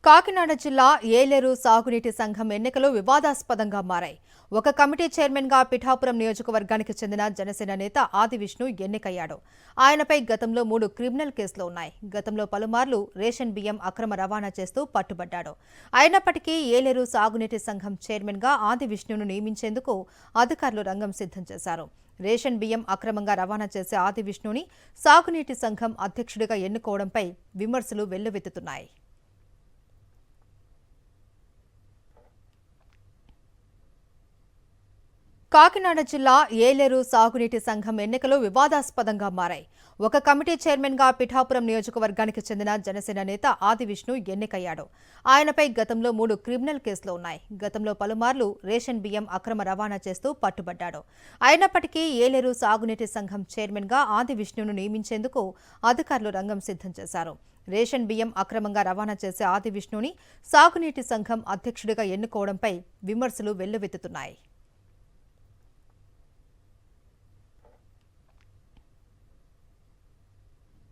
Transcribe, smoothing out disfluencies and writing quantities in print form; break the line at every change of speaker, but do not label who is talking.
కాకినాడ జిల్లా ఏలేరు సాగునీటి సంఘం ఎన్నికలు వివాదాస్పదంగా మారాయి. ఒక కమిటీ చైర్మన్గా పిఠాపురం నియోజకవర్గానికి చెందిన జనసేన నేత ఆది విష్ణు ఎన్నికయ్యాడు. ఆయనపై గతంలో 3 క్రిమినల్ కేసులు ఉన్నాయి. గతంలో పలుమార్లు రేషన్ బియ్యం అక్రమ రవాణా చేస్తూ పట్టుబడ్డాడు. అయినప్పటికీ ఏలేరు సాగునీటి సంఘం చైర్మన్గా ఆది విష్ణును నియమించేందుకు అధికారులు రంగం సిద్ధం చేశారు. రేషన్ బియ్యం అక్రమంగా రవాణా చేసే ఆది విష్ణుని సాగునీటి సంఘం అధ్యక్షుడిగా ఎన్నుకోవడంపై విమర్శలు వెల్లువెత్తుతున్నాయి. కాకినాడ జిల్లా ఏలేరు సాగునీటి సంఘం ఎన్నికలు వివాదాస్పదంగా మారాయి. ఒక కమిటీ చైర్మన్గా పిఠాపురం నియోజకవర్గానికి చెందిన జనసేన నేత ఆది విష్ణు ఎన్నికయ్యాడు. ఆయనపై గతంలో 3 క్రిమినల్ కేసులు ఉన్నాయి. గతంలో పలుమార్లు రేషన్ బియ్యం అక్రమ రవాణా చేస్తూ పట్టుబడ్డాడు. అయినప్పటికీ ఏలేరు సాగునీటి సంఘం చైర్మన్గా ఆది విష్ణును నియమించేందుకు అధికారులు రంగం సిద్ధం చేశారు. రేషన్ బియ్యం అక్రమంగా రవాణా చేసే ఆది విష్ణుని సాగునీటి సంఘం అధ్యక్షుడిగా ఎన్నుకోవడంపై విమర్శలు వెల్లువెత్తుతున్నాయి.